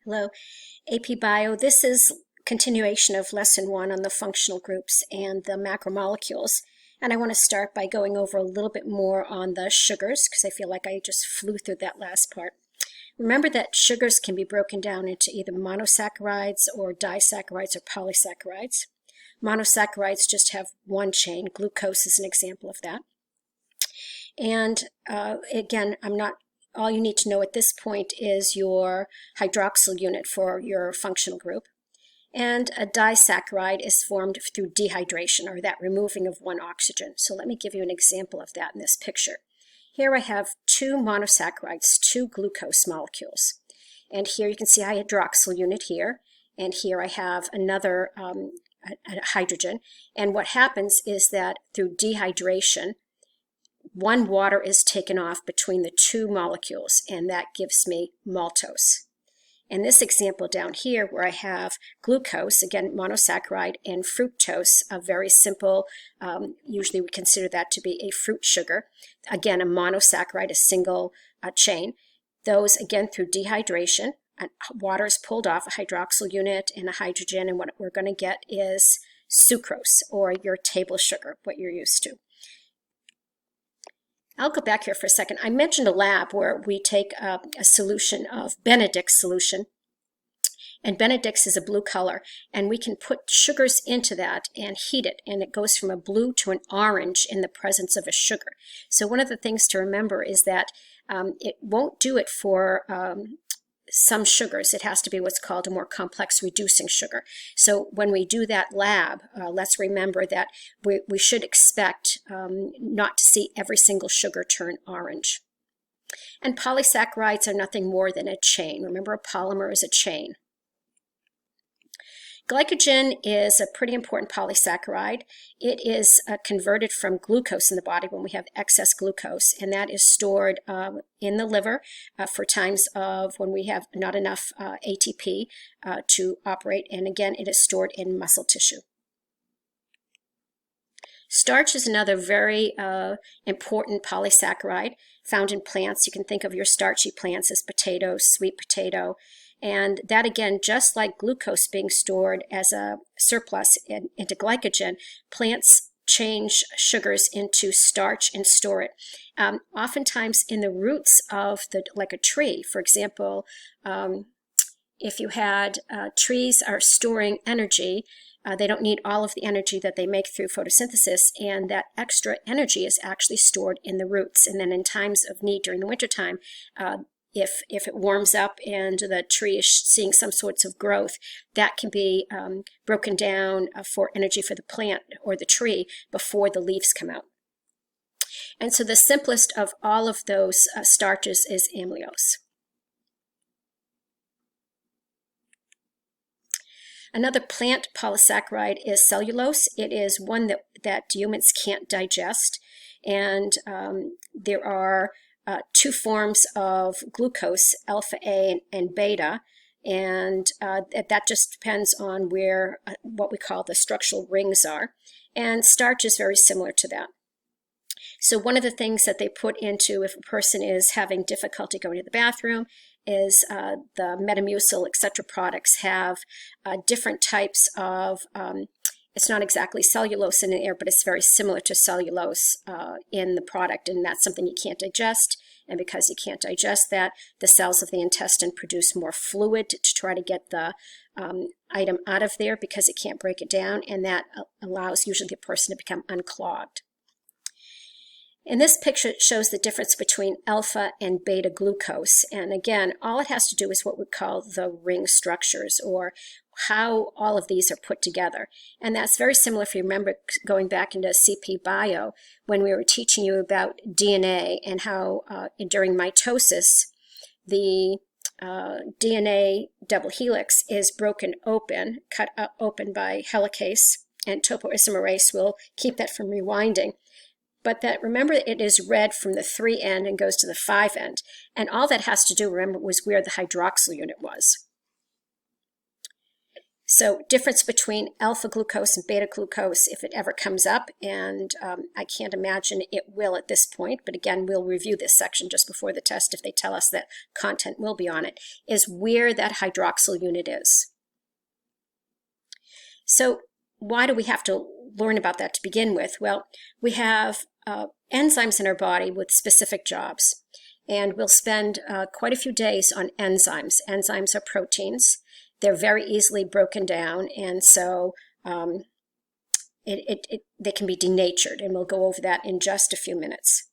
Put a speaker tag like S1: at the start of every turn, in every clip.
S1: Hello, AP Bio. This is continuation of lesson 1 on the functional groups and the macromolecules. And I want to start by going over a little bit more on the sugars because I feel like I just flew through that last part. Remember that sugars can be broken down into either monosaccharides or disaccharides or polysaccharides. Monosaccharides just have one chain. Glucose is an example of that. And again, all you need to know at this point is your hydroxyl unit for your functional group. And a disaccharide is formed through dehydration, or that removing of one oxygen. So let me give you an example of that in this picture. Here I have two monosaccharides, two glucose molecules. And here you can see a hydroxyl unit here. And here I have another a hydrogen. And what happens is that through dehydration, one water is taken off between the two molecules, and that gives me maltose. In this example down here where I have glucose, again monosaccharide, and fructose, a very simple, usually we consider that to be a fruit sugar. Again, a monosaccharide, a single chain. Those, again, through dehydration, water is pulled off, a hydroxyl unit and a hydrogen, and what we're going to get is sucrose, or your table sugar, what you're used to. I'll go back here for a second. I mentioned a lab where we take a solution of Benedict's solution, and Benedict's is a blue color, and we can put sugars into that and heat it, and it goes from a blue to an orange in the presence of a sugar. So one of the things to remember is that it won't do it for some sugars. It has to be what's called a more complex reducing sugar. So when we do that lab, let's remember that we should expect not to see every single sugar turn orange. And polysaccharides are nothing more than a chain. Remember, a polymer is a chain. Glycogen is a pretty important polysaccharide. It is converted from glucose in the body when we have excess glucose, and that is stored in the liver for times of when we have not enough ATP to operate, and again, it is stored in muscle tissue. Starch is another very important polysaccharide found in plants. You can think of your starchy plants as potatoes, sweet potato. And that, again, just like glucose being stored as a surplus into glycogen, plants change sugars into starch and store it. Oftentimes in the roots of like a tree, for example, if you had trees are storing energy, they don't need all of the energy that they make through photosynthesis, and that extra energy is actually stored in the roots. And then in times of need during the wintertime, if it warms up and the tree is seeing some sorts of growth, that can be broken down for energy for the plant or the tree before the leaves come out. And so the simplest of all of those starches is amylose. Another plant polysaccharide is cellulose. It is one that humans can't digest, and there are two forms of glucose, alpha A and beta, and that just depends on where what we call the structural rings are. And starch is very similar to that. So one of the things that they put into if a person is having difficulty going to the bathroom is the Metamucil, etc. products have different types of it's not exactly cellulose in the air, but it's very similar to cellulose in the product, and that's something you can't digest. And because you can't digest that, the cells of the intestine produce more fluid to try to get the item out of there because it can't break it down, and that allows usually the person to become unclogged. In this picture, it shows the difference between alpha and beta glucose. And again, all it has to do is what we call the ring structures, or how all of these are put together. And that's very similar, if you remember going back into CP Bio, when we were teaching you about DNA and how during mitosis, the DNA double helix is broken open, cut open by helicase, and topoisomerase will keep that from rewinding. But that, remember, it is read from the 3 end and goes to the 5 end. And all that has to do, remember, was where the hydroxyl unit was. So difference between alpha glucose and beta glucose, if it ever comes up, and I can't imagine it will at this point, but again, we'll review this section just before the test if they tell us that content will be on it, is where that hydroxyl unit is. So why do we have to learn about that to begin with? Well, we have enzymes in our body with specific jobs, and we'll spend quite a few days on enzymes. Enzymes are proteins. They're very easily broken down, and so they can be denatured, and we'll go over that in just a few minutes.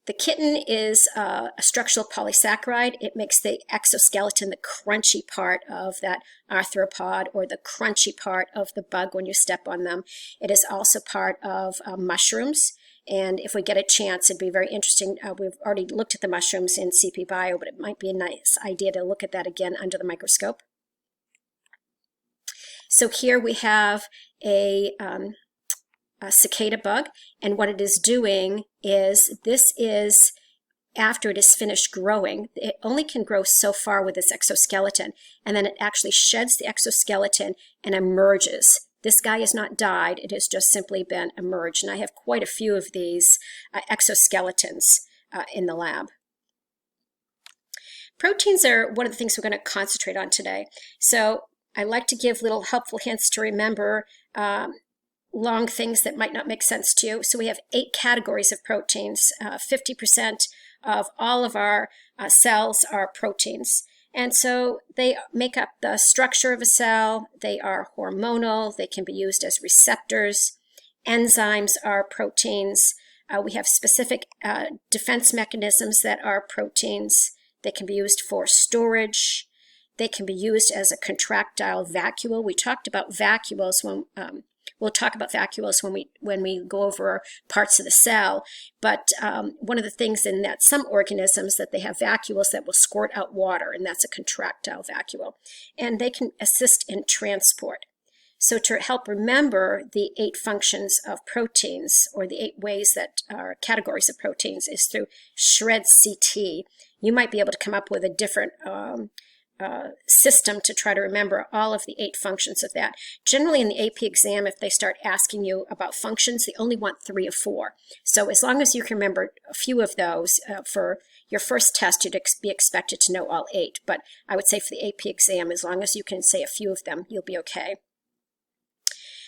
S1: The chitin is a structural polysaccharide. It makes the exoskeleton the crunchy part of that arthropod, or the crunchy part of the bug when you step on them. It is also part of mushrooms. And if we get a chance, it'd be very interesting. We've already looked at the mushrooms in CP Bio, but it might be a nice idea to look at that again under the microscope. So here we have a cicada bug, and what it is doing is, this is after it is finished growing. It only can grow so far with its exoskeleton, and then it actually sheds the exoskeleton and emerges. This guy has not died, it has just simply been emerged. And I have quite a few of these exoskeletons in the lab. Proteins are one of the things we're going to concentrate on today. So I like to give little helpful hints to remember long things that might not make sense to you. So we have 8 categories of proteins. 50% of all of our cells are proteins. And so they make up the structure of a cell. They are hormonal. They can be used as receptors. Enzymes are proteins. We have specific defense mechanisms that are proteins. They can be used for storage. They can be used as a contractile vacuole. We talked about vacuoles when we'll talk about vacuoles when we go over parts of the cell. But one of the things in that some organisms that they have vacuoles that will squirt out water, and that's a contractile vacuole. And they can assist in transport. So to help remember the 8 functions of proteins, or the 8 ways that are categories of proteins, is through SHRED-CT. You might be able to come up with a different system to try to remember all of the 8 functions of that. Generally in the AP exam, if they start asking you about functions, they only want 3 or 4. So as long as you can remember a few of those, for your first test, you'd be expected to know all 8. But I would say for the AP exam, as long as you can say a few of them, you'll be okay.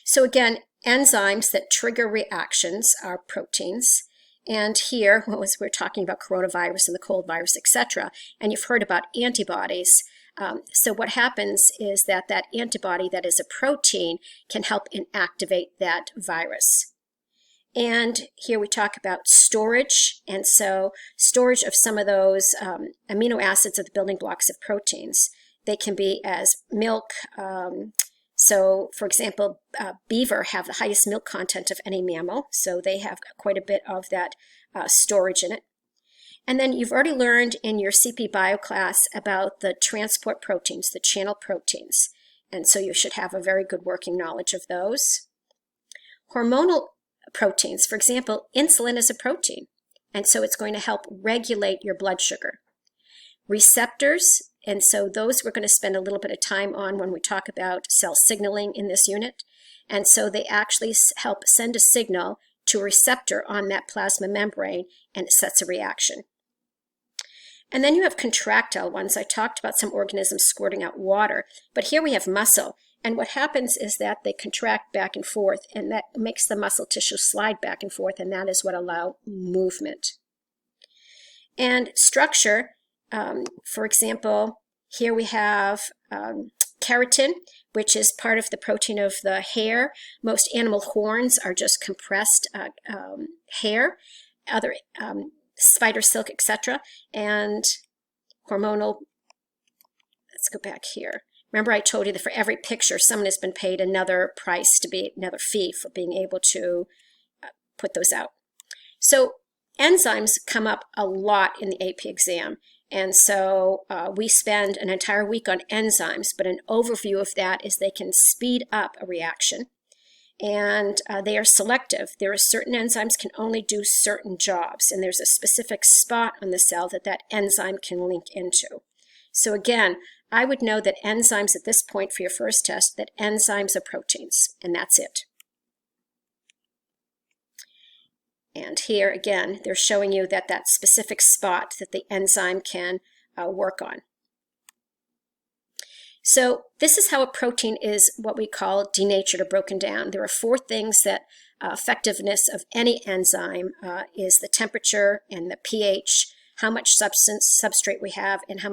S1: So again, enzymes that trigger reactions are proteins. And here, as we're talking about coronavirus and the cold virus, etc., and you've heard about antibodies. So what happens is that that antibody that is a protein can help inactivate that virus. And here we talk about storage, and so storage of some of those amino acids are the building blocks of proteins. They can be as milk. So, for example, beaver have the highest milk content of any mammal, so they have quite a bit of that storage in it. And then you've already learned in your CP Bio class about the transport proteins, the channel proteins, and so you should have a very good working knowledge of those. Hormonal proteins, for example, insulin is a protein, and so it's going to help regulate your blood sugar. Receptors, and so those we're going to spend a little bit of time on when we talk about cell signaling in this unit. And so they actually help send a signal to a receptor on that plasma membrane, and it sets a reaction. And then you have contractile ones. I talked about some organisms squirting out water, but here we have muscle. And what happens is that they contract back and forth, and that makes the muscle tissue slide back and forth, and that is what allows movement. And structure, for example, here we have keratin, which is part of the protein of the hair. Most animal horns are just compressed hair, other spider silk, etc. And hormonal, let's go back here. Remember I told you that for every picture, someone has been paid another price to be, another fee for being able to put those out. So enzymes come up a lot in the AP exam. And so we spend an entire week on enzymes, but an overview of that is they can speed up a reaction, and they are selective. There are certain enzymes can only do certain jobs, and there's a specific spot on the cell that that enzyme can link into. So again, I would know that enzymes at this point for your first test, that enzymes are proteins, and that's it. And here again, they're showing you that specific spot that the enzyme can work on. So this is how a protein is what we call denatured or broken down. There are 4 things that effectiveness of any enzyme is: the temperature and the pH, how much substrate we have, and how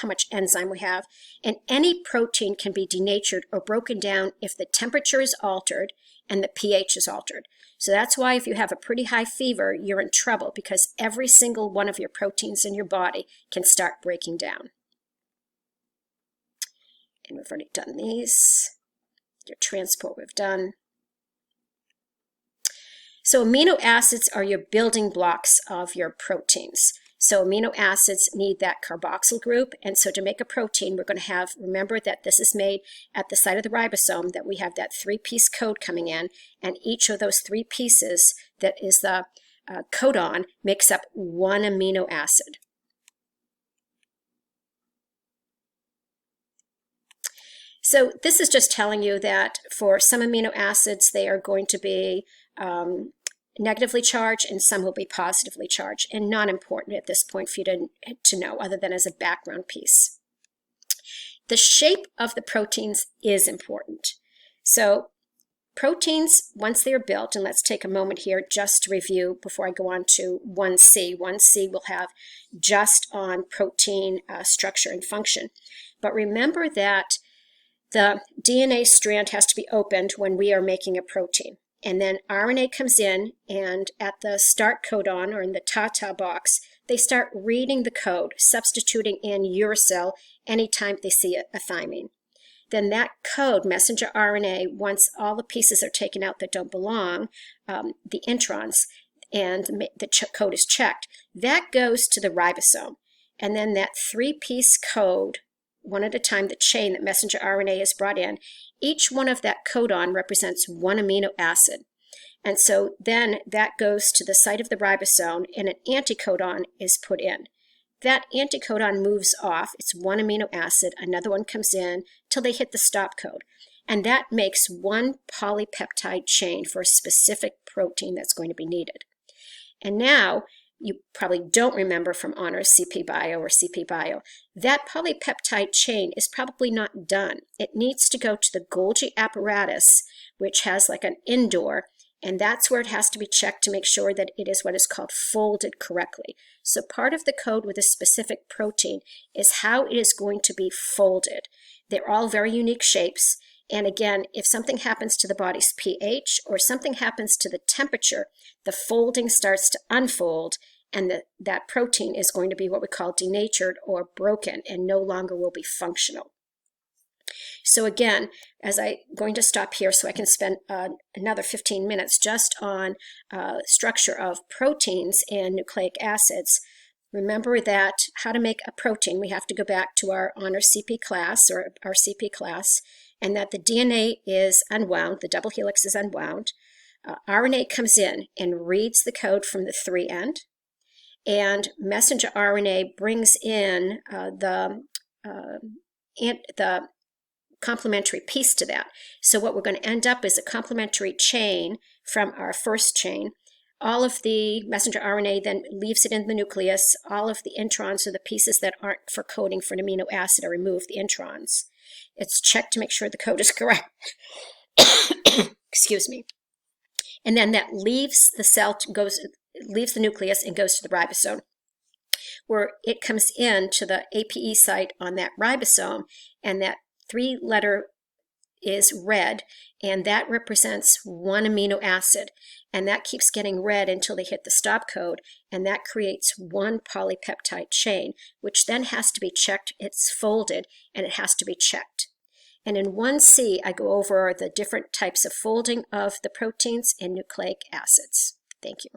S1: much enzyme we have. And any protein can be denatured or broken down if the temperature is altered and the pH is altered. So that's why if you have a pretty high fever, you're in trouble, because every single one of your proteins in your body can start breaking down. And we've already done these. Your transport we've done. So amino acids are your building blocks of your proteins. So amino acids need that carboxyl group, and so to make a protein, we're going to have, remember that this is made at the site of the ribosome, that we have that 3-piece code coming in, and each of those 3 pieces that is the codon makes up 1 amino acid. So this is just telling you that for some amino acids, they are going to be negatively charged, and some will be positively charged, and not important at this point for you to know, other than as a background piece. The shape of the proteins is important. So proteins, once they are built, and let's take a moment here just to review before I go on to 1C. 1C will have just on protein structure and function. But remember that the DNA strand has to be opened when we are making a protein. And then RNA comes in, and at the start codon, or in the TATA box, they start reading the code, substituting in uracil anytime they see a thymine. Then that code, messenger RNA, once all the pieces are taken out that don't belong, the introns, and the code is checked, that goes to the ribosome. And then that 3-piece code, one at a time, the chain that messenger RNA is brought in, each one of that codon represents 1 amino acid. And so then that goes to the site of the ribosome, and an anticodon is put in. That anticodon moves off, it's 1 amino acid, another one comes in till they hit the stop code. And that makes 1 polypeptide chain for a specific protein that's going to be needed. And now, you probably don't remember from honors CP Bio or CP Bio, that polypeptide chain is probably not done. It needs to go to the Golgi apparatus, which has like an indoor, and that's where it has to be checked to make sure that it is what is called folded correctly. So part of the code with a specific protein is how it is going to be folded. They're all very unique shapes. And again, if something happens to the body's pH or something happens to the temperature, the folding starts to unfold, and that protein is going to be what we call denatured or broken and no longer will be functional. So again, as I'm going to stop here so I can spend another 15 minutes just on structure of proteins and nucleic acids. Remember that how to make a protein, we have to go back to our honor CP class or our CP class, and that the DNA is unwound, the double helix is unwound. RNA comes in and reads the code from the 3' end, and messenger RNA brings in the complementary piece to that. So what we're going to end up is a complementary chain from our first chain. All of the messenger RNA then leaves it in the nucleus. All of the introns, or the pieces that aren't for coding for an amino acid, are removed, the introns. It's checked to make sure the code is correct. Excuse me. And then that leaves the cell, leaves the nucleus and goes to the ribosome, where it comes in to the APE site on that ribosome, and that 3-letter is red, and that represents 1 amino acid, and that keeps getting red until they hit the stop code, and that creates 1 polypeptide chain, which then has to be checked. It's folded, and it has to be checked. And in 1C, I go over the different types of folding of the proteins and nucleic acids. Thank you.